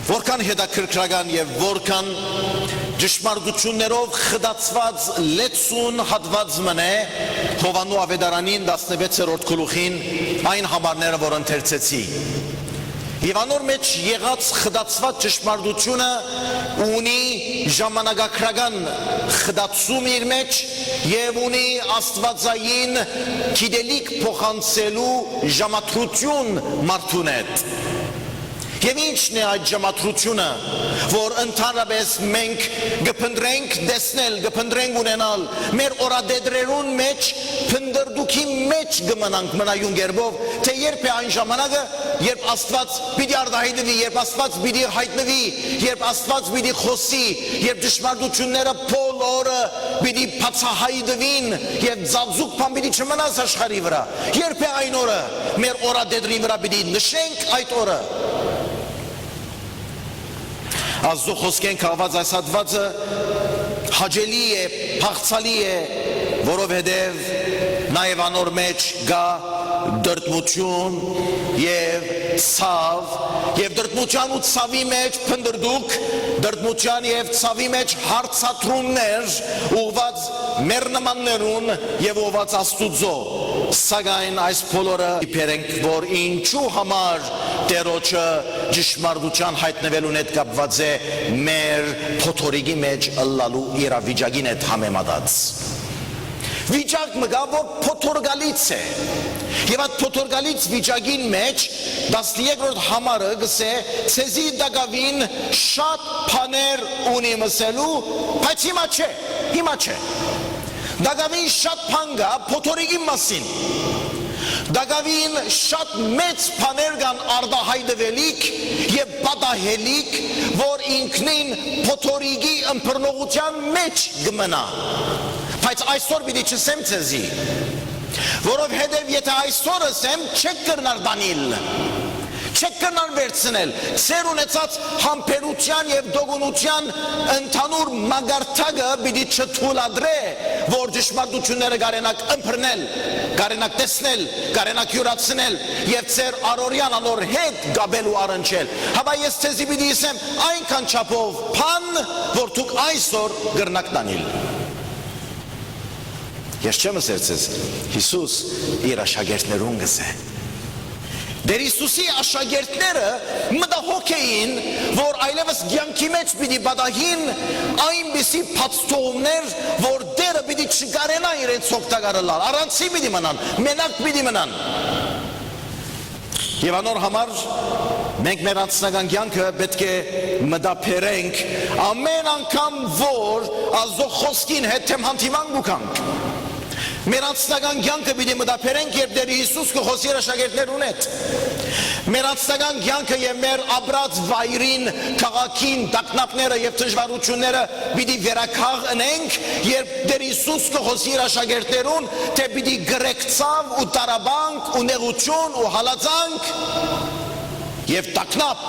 Որքան հետաքրքրական եւ որքան ճշմարտություններով խդացված լեցուն հատված մնե Հովանու ավետարանին 16-րդ գլուխին այն համարները, որ ընթերցեցի։ Եվ անոր մեջ եղած խդացված ճշմարտությունը ունի ժամանակակրական խդացում իր մեջ եւ ունի աստվածային գիտելիք փոխանցելու ժամադրություն մարդուն հետ։ Եվ ինչն է այդ ժամադրությունը, որ ընդհանրապես մենք գփնտրենք տեսնել, գփնտրենք ունենալ, մեր օրադեդրերուն մեջ, փնդրդուքի մեջ գմնանք մնայուն գերբով, թե երբ է այն ժամանակը, երբ Աստված պիտի արտահայտվի, երբ Աստված պիտի հայտնվի, երբ Աստված պիտի խոսի, երբ ճշմարտությունները բոլորը պիտի բացահայտվին եւ ծածուկ բան պիտի չմնաս աշխարհի վրա։ Երբ է այն օրը, մեր օրադեդրի վրա պիտի նշենք այդ օրը։ Աստծո խոսքեն քաղված այս հատվածը հաճելի է, փախցալի է, որովհետև նաև անոր մեջ գա դրդմություն եւ ցավ եւ դրդմության ու ցավի մեջ փնդրդուք, դրդմության եւ ցավի մեջ հարցատրումներ ուղված մեր նմաններուն եւ ուղված Աստուծո։ Սակայն այս բոլորը իբերենք, որ ինչու համար Տերոջը ճշմարտության հայտնվելուն հետ կապված է մեր փոթորիկի մեջ ըլլալու իրավիճակին հետ համեմատած։ Վիճակ մգա, որ փոթորգալից է։ Եվ այդ փոթորգալից վիճակին մեջ 13-րդ համարը գսե ցեզի դակավին շատ բաներ ունի մսելու, բայց հիմա չէ։ Դակավին շատ բան կա փոթորիկի մասին։ Դակավին շատ մեծ բաներ կան արտահայտվելիք եւ պատահելիք, որ ինքնին փոթորիկի ըմբռնողության մեջ կմնա։ Բայց այսօր պիտի չսեմ ցեզի, որովհետև եթե այսօր ասեմ, չեք կրնար դանիլ, չեք կրնար վերցնել, ծեր ունեցած համբերության եւ դողունության ընդհանուր մագարտակը պիտի չթույլատրե, որ ճշմարտությունները կարենակ ըմբռնել, կարենակ տեսնել, կարենակ յուրացնել եւ ծեր առօրյան անոր հետ գաբելու առնչել։ Հապա ես ցեզի պիտի ասեմ այնքան չափով բան, որ դուք այսօր կրնաք դանիլ։ Ես չեմ ասեցես, Հիսուս իր աշակերտներուն գսե։ Դեր Հիսուսի աշակերտները մտահոգ էին, որ այլևս կյանքի մեջ պիտի պատահին այնպիսի փաստողումներ, որ դերը պիտի չկարենա իրենց օգտակարը լալ, առանցի պիտի մնան, մենակ պիտի մնան։ Եվ անոր համար մենք մեր անձնական կյանքը պետք է մտափերենք ամեն անգամ, որ Աստծո խոսքին հետ հանդիման գուքանք։ Մեր անձնական կյանքը պիտի մտափերենք, երբ Տեր Հիսուս կխոսի իր աշակերտներուն հետ։ Մեր անձնական կյանքը եւ մեր ապրած վայրին, քաղաքին, տագնապները եւ դժվարությունները պիտի վերականգնենք, երբ Տեր Հիսուս կխոսի իր աշակերտներուն, թե պիտի գրեկցավ ու տարաբանք ու նեղություն ու հալածանք եւ տագնապ։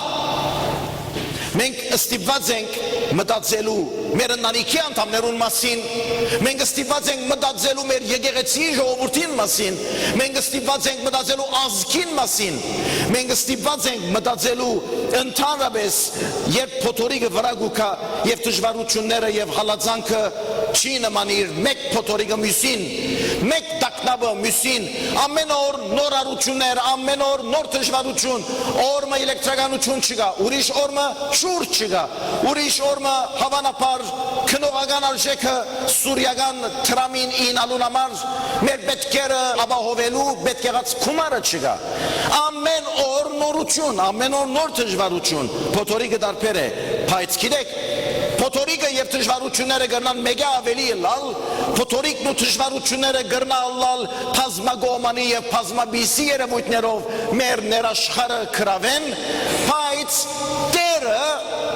Մենք ստիպված ենք մտածելու մեր ընտանիքի անդամներուն մասին, մենք ստիպված ենք մտածելու մեր եկեղեցի ժողովրդին մասին, մենք ստիպված ենք մտածելու ազգին մասին, մենք ստիպված ենք մտածելու ընդհանրապես, երբ փոթորիկը վրա գուքա եւ դժվարությունները եւ հալածանքը չի նման իր մեկ փոթորիկը մյուսին, մեկ տագնապը մյուսին, ամեն օր նոր առություններ, ամեն օր նոր դժվարություն, օրը էլեկտրականություն չկա, ուրիշ օրը շուրջ չկա, ուրիշ օրը հավանաբար քնողական արժեքը սուրյական տրամին ինալուն համար մեր պետքերը ապահովելու պետք եղած գումարը չկա։ Ամեն օր նորություն, ամեն օր նոր դժվարություն, փոթորիկը տարբեր է, բայց գիտեք, փոթորիկը եւ դժվարությունները կրնան մեգա ավելի լալ, փոթորիկն ու դժվարությունները կրնան լալ բազմագոմանի եւ բազմաբիսի երևույթներով մեր ներաշխարը կրավեն, բայց Տերը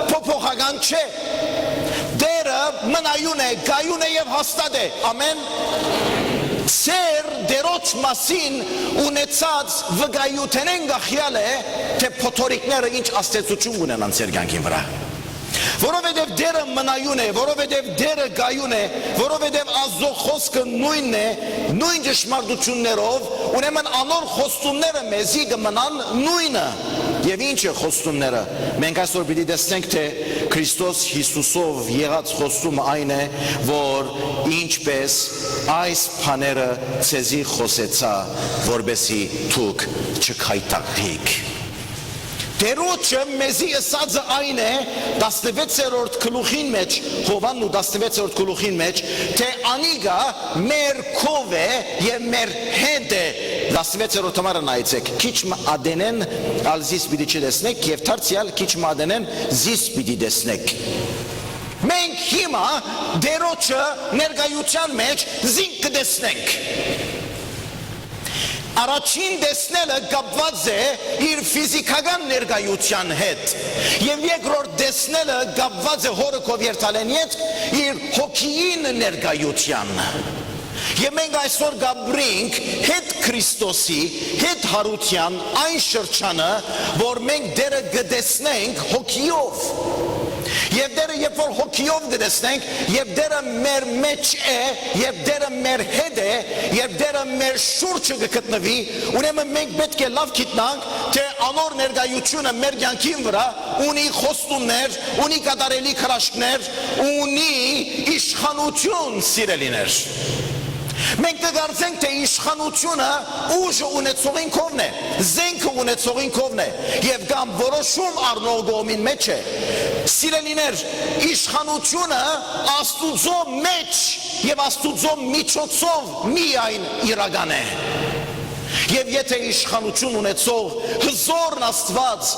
փոփոխական չէ։ Տերը մնայուն է, գայուն է եւ հաստատ է։ Ամեն։ Ծեր դերոց մասին ունեցած վկայութենեն գախյալ է, թե փոթորիկները ինչ աստեցություն ունենան ծեր կյանքի վրա։ Որովհետև դերը մնայուն է, որովհետև դերը գայուն է, որովհետև Աստծո խոսքը նույնն է, նույն ճշմարտություններով, ուրեմն անոր խոստումները մեզի կմնան նույնը։ Եվ ինչ է խոստումները։ Մենք այսօր պիտի տեսնենք, թե Քրիստոս Հիսուսով եղած խոստումը այն է, որ ինչպես այս բաները ցեզի խոսեցա, որբեսի դուք չքայթակվեք։ Տերոջը մեզի ասածը այն է 16-րդ գլուխին մեջ, Հովանն ու 16-րդ գլուխին մեջ, թե անիգա մեր քով է եւ մեր հետ է։ 16-րդ համարը նայեցեք, քիչ ադենեն ալզիս պիտի չտեսնեք եւ դարձյալ քիչ ադենեն զիս պիտի տեսնեք։ Մենք հիմա Տերոջը ներկայության մեջ զինք կտեսնենք։ Առաջին տեսնելը կապված է իր ֆիզիկական ներկայության հետ եւ երկրորդ տեսնելը կապված է հորը կովերտալենի հետ իր հոգին ներկայության եւ մենք այսօր գաբրինք հետ Քրիստոսի հետ հարության այն շրջանը որ մենք դերը կտեսնենք հոգիով Եվ դերը երբ որ հոգիով դեսնենք, եւ դերը մեր մեջ է, եւ դերը մեր հետ է, եւ դերը մեր շուրջը կգտնվի, ուրեմն մենք պետք է լավ գիտնանք, թե անոր ներկայությունը մեր կյանքին վրա ունի խոստումներ, ունի կատարելի քրաշքներ, ունի իշխանություն սիրելիներ։ Մենք կգարձենք, թե իշխանությունը ուժը ունեցողին կողմն է, զենքը ունեցողին կողմն է, եւ կամ որոշում առնող կողմին մեջ է։ Սիրելիներ, իշխանությունը Աստուծո մեջ եւ Աստուծո միջոցով միայն իրական է։ Եվ եթե իշխանություն ունեցող հզորն Աստված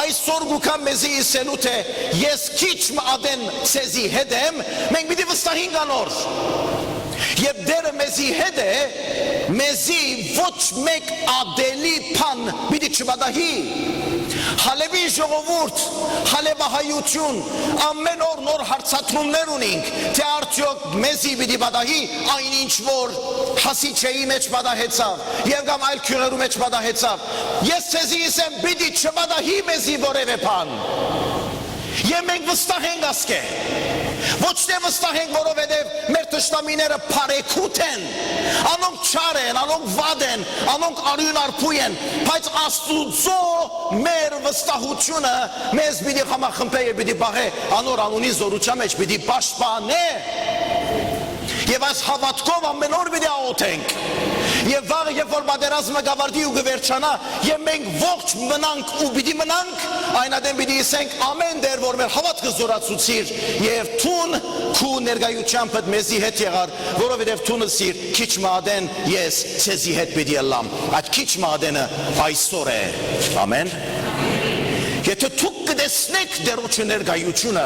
այսօր գուքա մեզի իսելու թե ես քիչ ադեն ցեզի հետ եմ, մենք պիտի վստահենք անոր։ Եվ դերը մեզի հետ է, մեզի ոչ մեկ ադելի պան պիտի չբադահի։ Հալևի ժողովուրդ, հալևահայություն, ամեն օր նոր հարցատրումներ ունենք, թե արդյոք մեզի պիտի բադահի այն ինչ որ հասիչեի մեջ բադահեցավ, եւ կամ այլ քյուրերու մեջ բադահեցավ։ Ես ցեզի ասեմ, պիտի չբադահի մեզի որևէ բան։ Եվ մենք վստահ ենք ասկե։ Ոչ թե վստահ ենք, որովհետև մեր թշնամիները բարեքութ են, անոնք չար են, անոնք վատ են, անոնք արյուն արփույ են, բայց Աստուծո մեր վստահությունը մեզ պիտի համախմբե եւ պիտի բաղե անոր անունի զորության մեջ, պիտի պաշտպանե։ Եվ այս հավատքով ամեն օր պիտի աղոթենք։ Եվ վաղը երբ որ պատերազմը գավարտի ու կվերջանա, եւ մենք ողջ մնանք ու պիտի մնանք, այնադեմ պիտի ասենք ամեն դեր որ մեր հավատքը զորացուցիր եւ թուն քու ներկայությամբ մեզի հետ եղար, որովհետեւ թունը սիր քիչ մադեն ես ցեզի հետ պիտի ըլլամ։ Այդ քիչ մադենը այսօր է։ Ամեն։ Եթե դուք կտեսնեք Տերոջը ներկայությունը,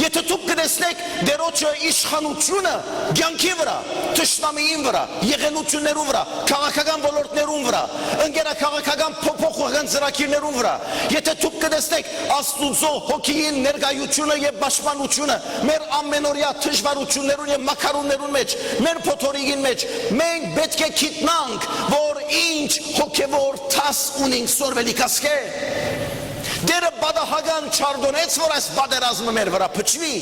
եթե դուք կտեսնեք Տերոջը իշխանությունը կյանքի վրա, թշնամիին վրա, եղելություններուն վրա, քաղաքական ոլորտներուն վրա, ընկերաքաղաքական փոփոխական ծրագիրներուն վրա, եթե դուք կտեսնեք Աստուծո հոգին ներկայությունը եւ պաշտպանությունը մեր ամենօրյա դժվարություններուն եւ մակարոններուն մեջ, մեր փոթորիկին մեջ, մենք պետք է գիտնանք, որ ինչ հոգեվոր տաս ունենք սորվելի կասկե։ Դերը բադահական չարդոնեց, որ այս պատերազմը մեր վրա փչվի։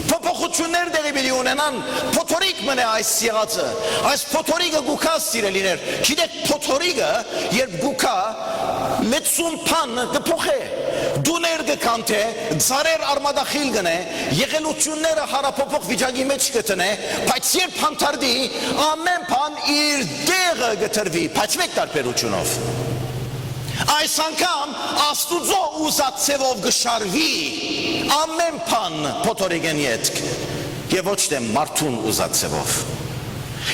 Փոփոխություններ դեղի պիտի ունենան, փոթորիկ մնե այս եղածը։ Այս փոթորիկը գուքա սիրելիներ։ Գիտեք փոթորիկը, երբ գուքա լեցուն փան կփոխե։ Դուներ կկանթե, ծարեր արմադախիլ գնե, եղելությունները հարափոփող վիճակի մեջ կտնե, բայց երբ հանդարտի, ամեն բան իր տեղը կտրվի, բայց մեկ տարբերությունով։ Այս անգամ Աստուծո ուզած ցևով գշարվի ամեն բան փոթորիկեն յետք եւ ոչ թե մարդուն ուզած ցևով։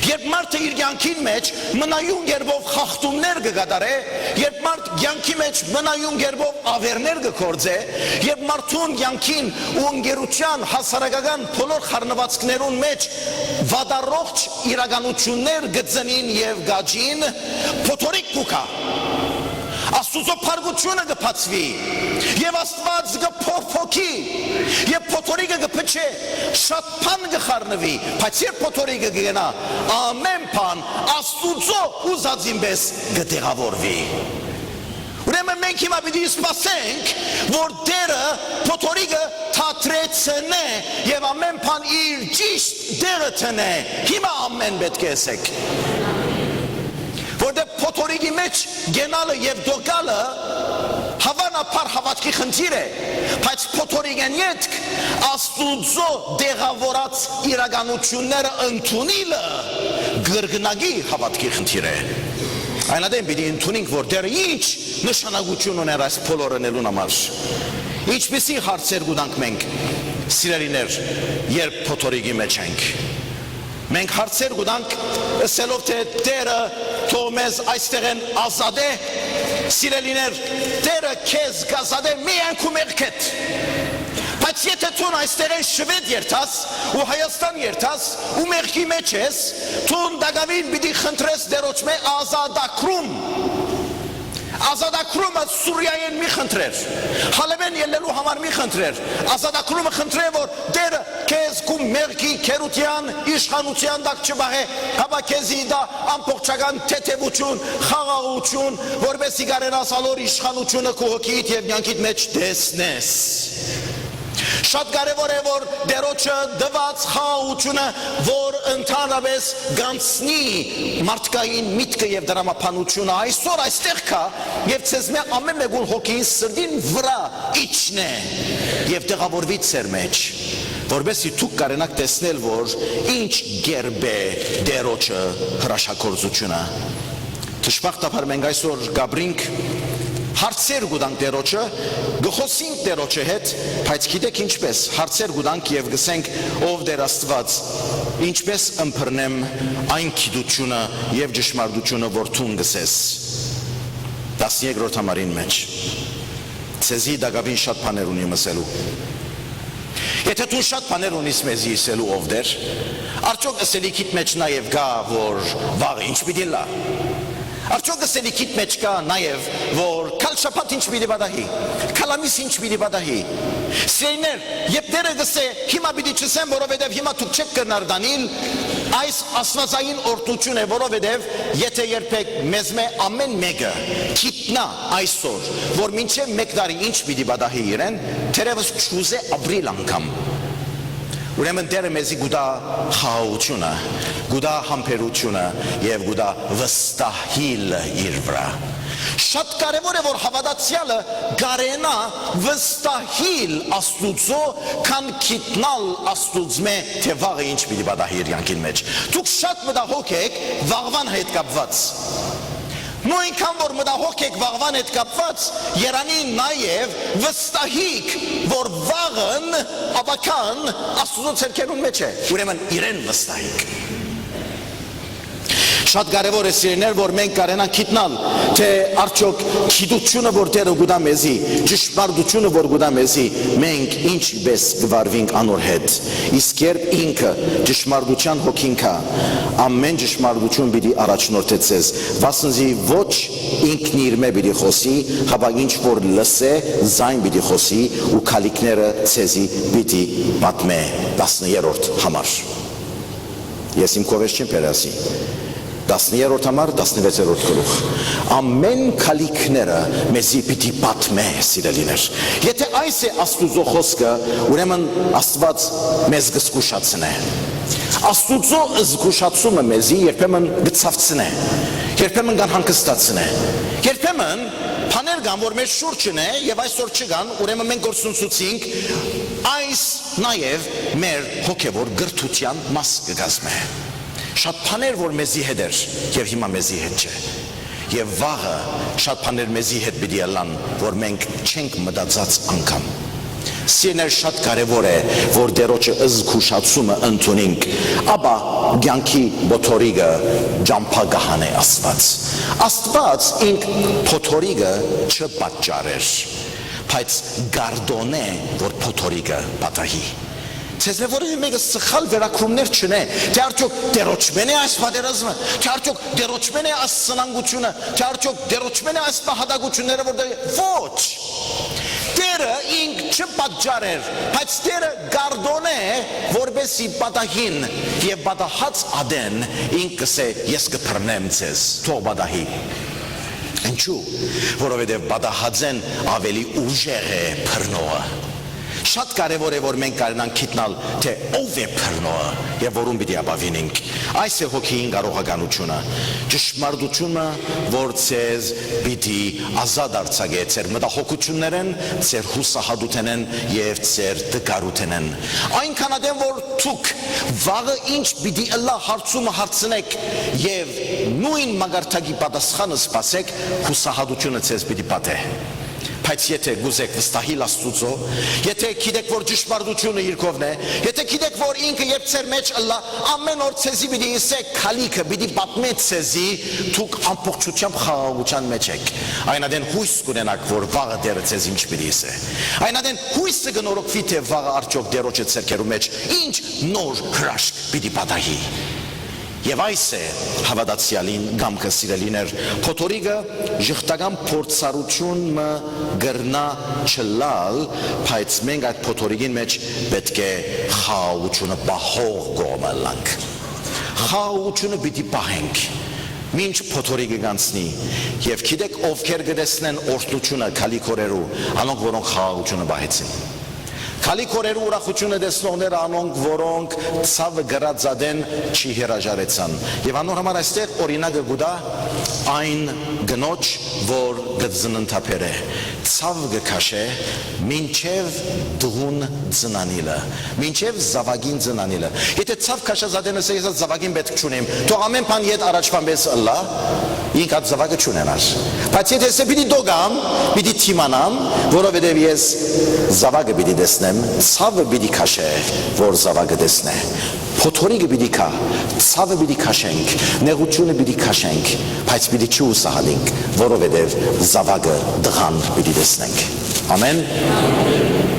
Երբ մարդը իր կյանքին մեջ մնայուն գերբով խախտումներ կգադարե, երբ մարդ կյանքի մեջ մնայուն գերբով ավերներ կգործե, երբ մարդուն կյանքին ու ընկերության հասարակական բոլոր խառնվածքներուն մեջ վատառողջ իրականություններ գծնին եւ գաջին, փոթորիկ կուքա։ Աստուծո փարգությունը կփածվի եւ Աստված կփոփոխի եւ փոթորիկը կփչե շատ բան կխառնվի բայց երբ փոթորիկը կգնա ամեն բան Աստուծո ուզածին պես կտեղավորվի Ուրեմն մենք հիմա պիտի սպասենք որ Տերը փոթորիկը թատրեցնե եւ ամեն բան իր ճիշտ դերը տնե հիմա ամեն պետք է ասեք Որտե փոթորիկի մեջ գենալը եւ դոկալը բնականաբար հավատքի խնդիր է, բայց փոթորիկեն յետք Աստուծո դեղավորած իրականությունները ընդունելը գրգնագի հավատքի խնդիր է։ Այնադեմ պիտի ընդունենք, որ դեռ ինչ նշանակություն ուներ այս բոլորը նելուն համար։ Ինչպիսի հարցեր գուտանք մենք, սիրելիներ, երբ փոթորիկի մեջ ենք։ Մենք հարցեր գուտանք, ասելով թե Տերը թող մեզ այստեղ են ազատ է, սիրելիներ, Տերը քեզ գազատ է միայն քո մեղքեդ։ Բայց եթե դու այստեղ են Շվեդ երթաս ու Հայաստան երթաս ու մեղքի մեջ ես, դու դակավին պիտի խնդրես Տերոջ մե ազատագրում։ Ազատագրումը Սուրիայեն մի խնդրեր, Հալեվեն ելնելու համար մի խնդրեր, ազատագրումը խնդրե, որ Տերը քեզ քո մեղքի քերության իշխանության տակ չբաղե, հապա քեզի դա ամբողջական թեթևություն, խաղաղություն, որպեսզի կարենաս ալոր իշխանությունը քո հոգիդ եւ կյանքիդ մեջ տեսնես։ Շատ կարևոր է, որ Տերոջը դված խաղաղությունը, որ ընդհանրապես գանցնի մարդկային միտքը եւ դրամապանությունը այսօր այստեղ կա եւ ցեզ մե ամեն մեկուն հոգին սրդին վրա իջնե եւ դեղավորվի ծեր մեջ, որովհետեւ դուք կարենաք տեսնել, որ ինչ գերբ է Տերոջը հրաշագործությունը։ Դժբախտաբար մենք այսօր գաբրինք հարցեր գուտանք Տերոջը, գխոսինք Տերոջը հետ, բայց գիտեք ինչպես, հարցեր գուտանք եւ գսենք ով Տեր Աստված, ինչպես ըմբռնեմ այն գիտությունը եւ ճշմարտությունը, որ դու գսես։ 13-րդ համարին մեջ ցեզի դակավին շատ բաներ ունի ասելու։ Եթե դու շատ բաներ ունիս մեզի ասելու ով Տեր, արդյոք ասելիքիդ մեջ նաեւ գա, որ վաղ ինչ պիտի լա։ Արդյոք ասելիքիդ մեջ կա նաև, որ քալշապատ ինչ պիտի բադահի, քալամիս ինչ պիտի բադահի։ Սիրելիներ, երբ Տերը գսե հիմա պիտի չսեմ, որովհետև հիմա դուք չեք կրնար դանիլ, այս աստվածային օրհնություն է, որովհետև եթե երբեք մեզ մե ամեն մեկը գիտնա այսօր, որ մինչև 1 տարի ինչ պիտի բադահի իրեն, թերևս չուզե ապրիլ անգամ։ Ուրեմն Տերը մեզի գուտա խաղաղությունը, գուտա համբերությունը եւ գուտա վստահիլ իր վրա։ Շատ կարևոր է, որ հավատացյալը կարենա վստահիլ Աստուծո, քան գիտնալ Աստուծմե, թե վաղը ինչ պիտի բադահի իր յանքին մեջ։ Դուք շատ մտահոգ եք վաղվան հետ կապված։ Նույնքան որ մտահոգ եք վաղվան հետ կապված, երանի նաև վստահիք, որ վաղն ավական Աստուծո ցերկերուն մեջ է, ուրեմն իրեն վստահիք։ Շատ կարևոր է սիրելիներ, որ մենք կարենանք գիտնալ, թե արդյոք գիտությունը, որ Տերը գուտա մեզի, ճշմարտությունը, որ գուտա մեզի, մենք ինչպես կվարվենք անոր հետ։ Իսկ երբ ինքը ճշմարտության հոգին կա, ամեն ճշմարտություն պիտի առաջնորդե ցեզ, վասնզի ոչ ինքն իր մե պիտի խոսի, հապա ինչ որ լսե, զայն պիտի խոսի ու քալիքները ցեզի պիտի պատմե։ 10-րդ համար։ Ես իմ կովես չեմ պերասի։ 10-րդ համար 16-րդ գլուխ։ Ամեն քալիքները մեզի պիտի պատմե, սիրելիներ։ Եթե այս է Աստուծո խոսքը, ուրեմն Աստված մեզ կզգուշացնե։ Աստուծո զգուշացումը մեզի երբեմն կցավցնե, երբեմն կհանգստացնե, երբեմն բաներ կան, որ մեր շուրջն է եւ այսօր չկան, ուրեմն մենք գործունեությունենք այս նաեւ մեր հոգեվոր գրթության մաս կգազմե։ Շատ բաներ, որ մեզի հետ էր եւ հիմա մեզի հետ չէ։ Եվ վաղը շատ բաներ մեզի հետ պիտի ելան, որ մենք չենք մտածած անգամ։ Սիրելիներ, շատ կարևոր է, որ Տերոջը զգուշացումը ընդունենք, ապա կյանքի փոթորիկը ջամփագահան է Աստված։ Աստված ինք փոթորիկը չպատճառեր, բայց գարդոնե, որ փոթորիկը պատահի։ Ցեզ որևէ մեկը սխալ վերակրումներ չնե, թե արդյոք Տերոջմեն է այս պատերազմը, թե արդյոք Տերոջմեն է այս սնանկությունը, թե արդյոք Տերոջմեն է այս պահադագությունները, որ ոչ։ Տերը ինք չպատճառեր, բայց Տերը գարդոնե, որպեսզի պատահին եւ պատահած ադեն ինք կսե ես կփռնեմ ցեզ, թող պատահի։ Ինչու՞, որովհետեւ պատահածեն ավելի ուժեղ է փռնողը։ Շատ կարևոր է որ մենք կարողանանք գտնել թե ով է բռնողը եւ որում պիտի ապավինենք այս է հոգին կարողականությունը ճշմարտությունը որ ցեզ պիտի ազատ արձակե ձեր մտահոգություններն ձեր հուսահատութենեն եւ ձեր դգարութենեն այնքան ադեմ որ ցուկ վաղը ինչ պիտի ըլլա հարցումը հարցնեք եւ նույն մագարտակի պատասխանը սպասեք հուսահատությունը ցեզ պիտի պատե Բայց եթե գուզեք վստահիլ Աստծո, եթե գիտեք որ ճշմարտությունը իր կողմն է, եթե գիտեք որ ինքը երբ ձեր մեջ ըլլա, ամեն օր ցեզի պիտի իսեք քալիքը, պիտի պատմե ցեզի, դուք ամբողջությամբ խաղաղության մեջ եք։ Այնադեն հույս կունենաք որ վաղը դերը ցեզ ինչ պիտի իսե։ Այնադեն հույսը կնորոգվի թե վաղը արդյոք դերոջը ցերկերու մեջ ինչ նոր հրաշք պիտի պատահի։ Եվ այս է հավատացյալին գամքը սիրելիներ փոթորիկը ժխտական փորձառություն գրնա չլալ բայց մենք այդ փոթորիկին մեջ պետք է խաղաղությունը պահող գոմալանք խաղաղությունը պիտի պահենք Մինչ փոթորիկը գանցնի եւ գիտեք ովքեր գտեսնեն օրհնությունը քալիքորերու անոնք որոնք խաղաղությունը պահեցին Քալի կորերու ուրախությունը դեսնողները անոնք որոնք ցավը գրածադեն չի հրաժարեցան եւ անոր համար այստեղ օրինակը գուտա այն գնոջ որ գծնընթափեր է ցավ գքաշե մինչև դղուն ծնանիլը մինչև զավագին ծնանիլը եթե ցավ քաշազադենը ասես զավագին պետք չունեմ թող ամեն բան իդ առաջվան պես ըլլա ինք այդ զավագը չունենար բայց եթե սա պիտի դոգամ պիտի թիմանամ որովհետեւ ես զավագը պիտի դեսնեմ ցավը պիտի քաշե որ զավագը դեսնե փոթորիկը պիտի քա ցավը պիտի քաշենք նեղությունը պիտի քաշենք բայց պիտի չուսահանենք որովհետեւ զավագը դղան պիտի դեսնենք ամեն